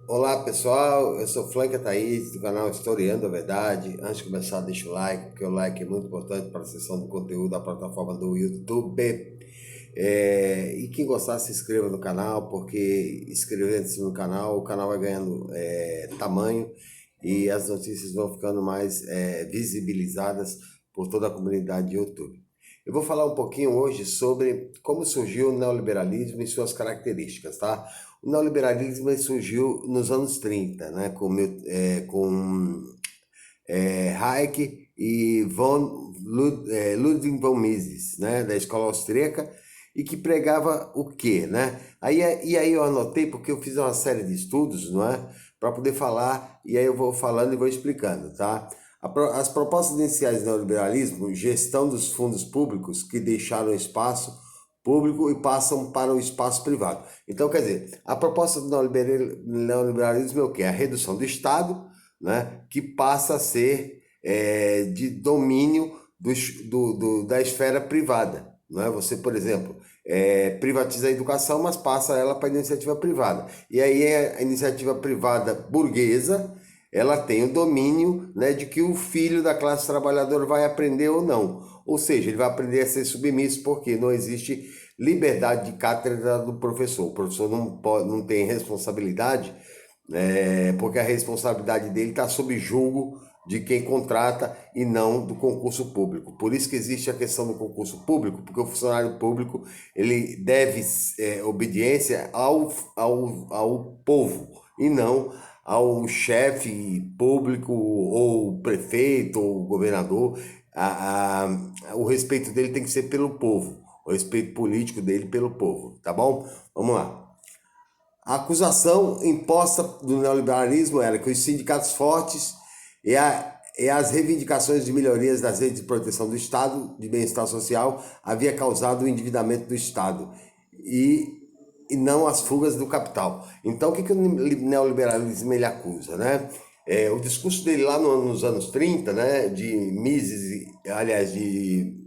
Olá pessoal, eu sou Flanca Thaís do canal Historiando a Verdade. Antes de começar, deixa o like, porque o like é muito importante para a seção do conteúdo da plataforma do YouTube. E quem gostar, se inscreva no canal, porque inscrevendo-se no canal, o canal vai ganhando tamanho e as notícias vão ficando mais visibilizadas por toda a comunidade de YouTube. Eu vou falar um pouquinho hoje sobre como surgiu o neoliberalismo e suas características, tá? O neoliberalismo surgiu nos anos 30, né, com Hayek e Ludwig von Mises, né, da escola austríaca, e que pregava o quê, né? E aí eu anotei porque eu fiz uma série de estudos, não é, para poder falar, e aí eu vou falando e vou explicando, tá? As propostas iniciais do neoliberalismo, gestão dos fundos públicos que deixaram espaço público e passam para o espaço privado. Então, quer dizer, a proposta do neoliberalismo é o quê? A redução do Estado, né, que passa a ser de domínio da esfera privada. Não é? Você, por exemplo, privatiza a educação, mas passa ela para a iniciativa privada. E aí a iniciativa privada burguesa, ela tem o domínio, né, de que o filho da classe trabalhadora vai aprender ou não. Ou seja, ele vai aprender a ser submisso porque não existe liberdade de cátedra do professor. O professor não tem responsabilidade, porque a responsabilidade dele está sob julgo de quem contrata e não do concurso público. Por isso que existe a questão do concurso público, porque o funcionário público ele deve obediência ao povo e não ao chefe público ou prefeito ou governador. O respeito dele tem que ser pelo povo, o respeito político dele pelo povo, tá bom? Vamos lá. A acusação imposta do neoliberalismo era que os sindicatos fortes e as reivindicações de melhorias das redes de proteção do Estado de bem-estar social havia causado o endividamento do Estado e, e não as fugas do capital. Então, o que o neoliberalismo ele acusa, né? O discurso dele lá nos anos 30, né, de Mises, aliás, de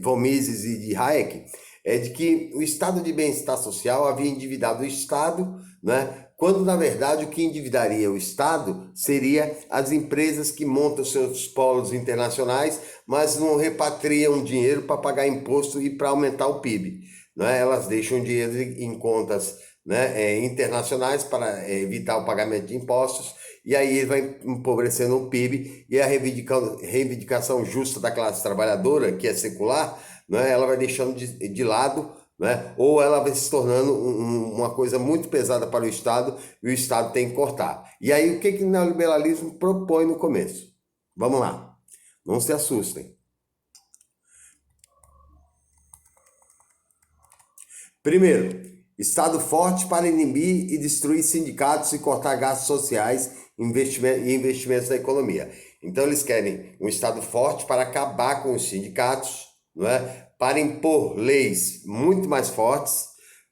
von Mises e de Hayek, é de que o estado de bem-estar social havia endividado o Estado, né? Quando na verdade o que endividaria o Estado seria as empresas que montam seus polos internacionais, mas não repatriam dinheiro para pagar imposto e para aumentar o PIB. Né? Elas deixam dinheiro em contas, né, internacionais para evitar o pagamento de impostos, e aí ele vai empobrecendo o PIB e a reivindicação justa da classe trabalhadora, que é secular, né, ela vai deixando de lado, né, ou ela vai se tornando uma coisa muito pesada para o Estado e o Estado tem que cortar. E aí o que o neoliberalismo propõe no começo? Vamos lá, não se assustem. Primeiro, Estado forte para inibir e destruir sindicatos e cortar gastos sociais e investimentos na economia. Então, eles querem um Estado forte para acabar com os sindicatos, não é? Para impor leis muito mais fortes,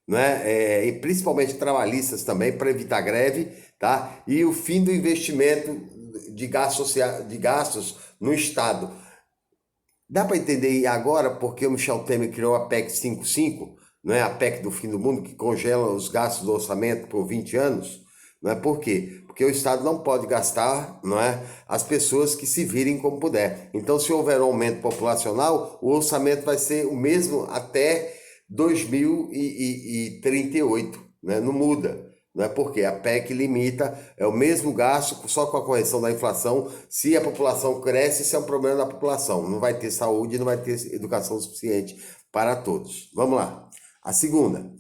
não é? E principalmente trabalhistas também, para evitar greve, tá? E o fim do investimento de gastos no Estado. Dá para entender agora porque o Michel Temer criou a PEC 55, não é a PEC do fim do mundo, que congela os gastos do orçamento por 20 anos? Não é por quê? Porque o Estado não pode gastar, não é, as pessoas que se virem como puder. Então, se houver um aumento populacional, o orçamento vai ser o mesmo até 2038, né? Não muda. Não é porque a PEC limita, é o mesmo gasto, só com a correção da inflação. Se a população cresce, isso é um problema da população. Não vai ter saúde, não vai ter educação suficiente para todos. Vamos lá. A segunda,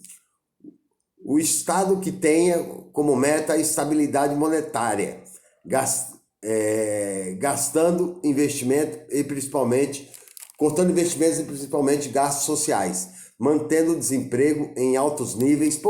o Estado que tenha como meta a estabilidade monetária, gastando investimento e principalmente, cortando investimentos e principalmente gastos sociais, mantendo o desemprego em altos níveis.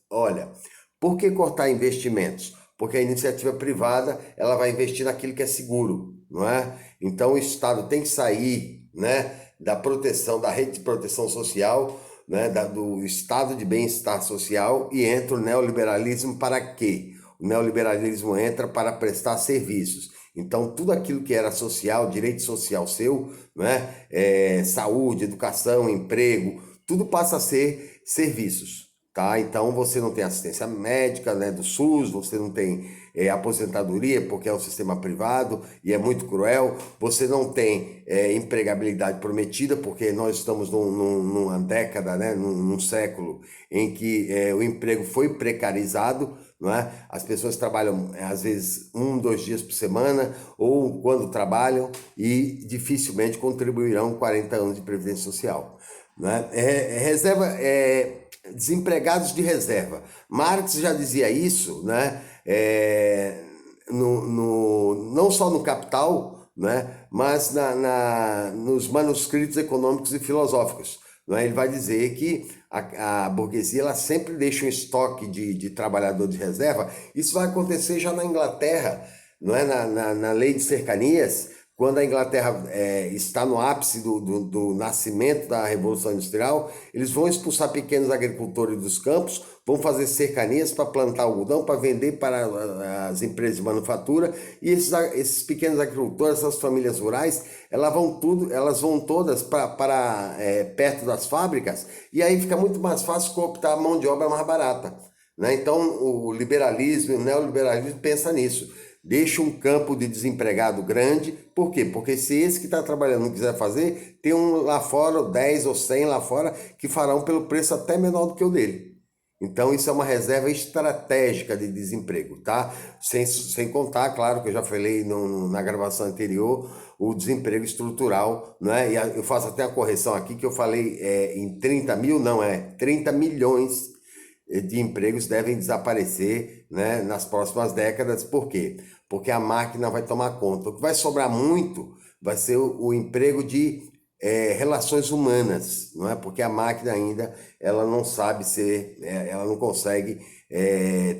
Olha, por que cortar investimentos? Porque a iniciativa privada ela vai investir naquilo que é seguro, não é? Então o Estado tem que sair, né, da proteção, da rede de proteção social, né, do estado de bem-estar social, e entra o neoliberalismo para quê? O neoliberalismo entra para prestar serviços. Então, tudo aquilo que era social, direito social seu, né, saúde, educação, emprego, tudo passa a ser serviços, tá? Então você não tem assistência médica, né, do SUS, você não tem aposentadoria porque é um sistema privado e é muito cruel, você não tem empregabilidade prometida porque nós estamos numa década, né, num século em que o emprego foi precarizado, não é? As pessoas trabalham às vezes 1, 2 dias por semana ou quando trabalham e dificilmente contribuirão 40 anos de previdência social, né? Desempregados de reserva. Marx já dizia isso, né? Não só no Capital, né? Mas nos manuscritos econômicos e filosóficos. Né? Ele vai dizer que a burguesia ela sempre deixa um estoque de trabalhador de reserva. Isso vai acontecer já na Inglaterra, não é? Na lei de cercanias, quando a Inglaterra está no ápice do nascimento da Revolução Industrial, eles vão expulsar pequenos agricultores dos campos, vão fazer cercanias para plantar algodão, para vender para as empresas de manufatura, e esses pequenos agricultores, essas famílias rurais, elas vão todas para perto das fábricas, e aí fica muito mais fácil cooptar a mão de obra mais barata. Né? Então, o liberalismo, o neoliberalismo pensa nisso. Deixa um campo de desempregado grande. Por quê? Porque se esse que está trabalhando não quiser fazer, tem um lá fora, 10 ou 100 lá fora, que farão pelo preço até menor do que o dele. Então, isso é uma reserva estratégica de desemprego, tá? Sem contar, claro, que eu já falei na gravação anterior, o desemprego estrutural, né? E eu faço até a correção aqui, que eu falei em 30 mil, não é 30 milhões de empregos devem desaparecer, né, nas próximas décadas. Por quê? Porque a máquina vai tomar conta. O que vai sobrar muito vai ser o emprego de relações humanas, não é? Porque a máquina ainda ela não sabe ela não consegue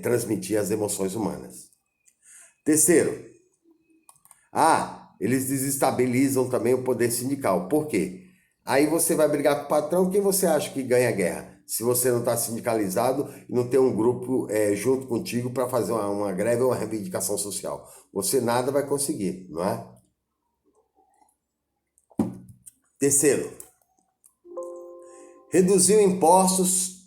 transmitir as emoções humanas. Terceiro, eles desestabilizam também o poder sindical. Por quê? Aí você vai brigar com o patrão, quem você acha que ganha a guerra? Se você não está sindicalizado e não tem um grupo junto contigo para fazer uma greve ou uma reivindicação social. Você nada vai conseguir, não é? Terceiro, reduzir impostos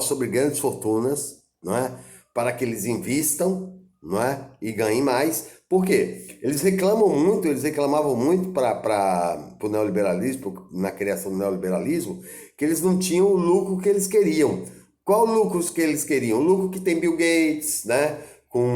sobre grandes fortunas, não é? Para que eles invistam, não é? E ganhem mais. Por quê? Eles reclamavam muito para o neoliberalismo, na criação do neoliberalismo, que eles não tinham o lucro que eles queriam. Qual lucro que eles queriam? O lucro que tem Bill Gates, né? Com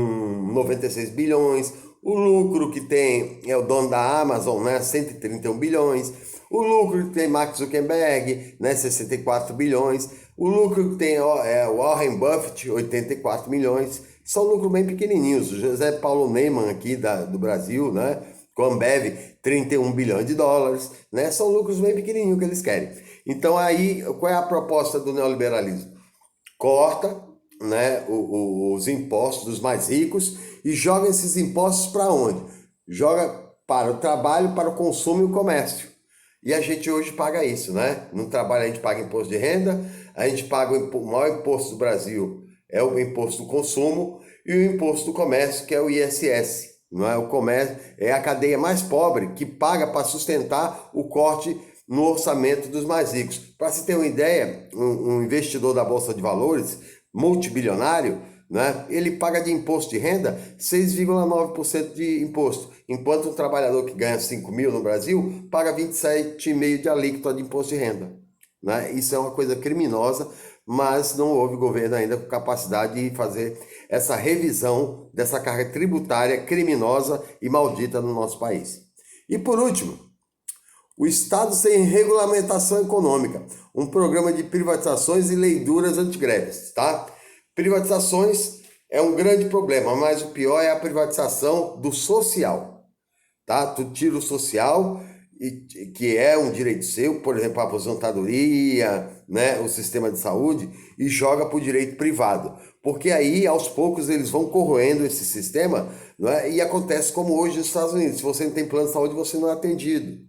96 bilhões. O lucro que tem o dono da Amazon, né? 131 bilhões. O lucro que tem Mark Zuckerberg, né? 64 bilhões. O lucro que tem Warren Buffett, 84 milhões. São lucros bem pequenininhos. O José Paulo Neyman aqui do Brasil, né? Com a Ambev, 31 bilhões de dólares, né? São lucros bem pequenininhos que eles querem. Então aí, qual é a proposta do neoliberalismo? Corta, né, os impostos dos mais ricos e joga esses impostos para onde? Joga para o trabalho, para o consumo e o comércio. E a gente hoje paga isso, né? No trabalho a gente paga imposto de renda, a gente paga o maior imposto do Brasil, é o imposto do consumo, e o imposto do comércio, que é o ISS. Não é? O comércio é a cadeia mais pobre que paga para sustentar o corte no orçamento dos mais ricos. Para se ter uma ideia, um investidor da Bolsa de Valores, multibilionário, né, ele paga de imposto de renda 6,9% de imposto, enquanto um trabalhador que ganha 5 mil no Brasil paga 27,5% de alíquota de imposto de renda. Né? Isso é uma coisa criminosa, mas não houve governo ainda com capacidade de fazer essa revisão dessa carga tributária criminosa e maldita no nosso país. E por último, o Estado sem regulamentação econômica, um programa de privatizações e leiduras antigreves, tá? Privatizações é um grande problema, mas o pior é a privatização do social, tá? Tu tira o social, que é um direito seu, por exemplo, a aposentadoria, né, o sistema de saúde, e joga para o direito privado. Porque aí, aos poucos, eles vão corroendo esse sistema, né, e acontece como hoje nos Estados Unidos. Se você não tem plano de saúde, você não é atendido.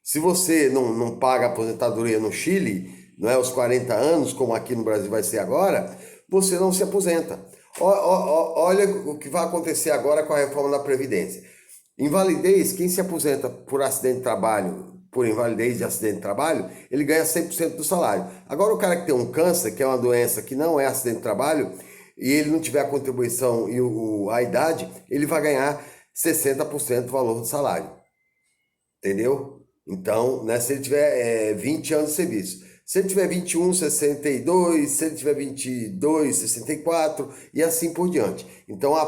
Se você não paga aposentadoria no Chile, não é, aos 40 anos, como aqui no Brasil vai ser agora, você não se aposenta. Olha o que vai acontecer agora com a reforma da Previdência. Invalidez, quem se aposenta por acidente de trabalho por invalidez de acidente de trabalho, ele ganha 100% do salário. Agora, o cara que tem um câncer, que é uma doença que não é acidente de trabalho, e ele não tiver a contribuição e a idade, ele vai ganhar 60% do valor do salário. Entendeu? Então, né, se ele tiver 20 anos de serviço. Se ele tiver 21, 62, se ele tiver 22, 64 e assim por diante. Então, a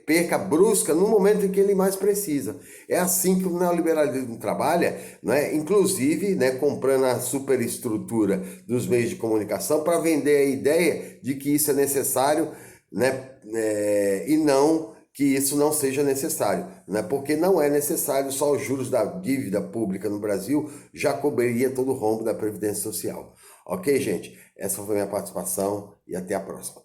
perca brusca no momento em que ele mais precisa. É assim que o neoliberalismo trabalha, né? Inclusive, né, comprando a superestrutura dos meios de comunicação para vender a ideia de que isso é necessário, né, e não que isso não seja necessário, né? Porque não é necessário, só os juros da dívida pública no Brasil já cobriria todo o rombo da Previdência Social. Ok, gente? Essa foi a minha participação e até a próxima.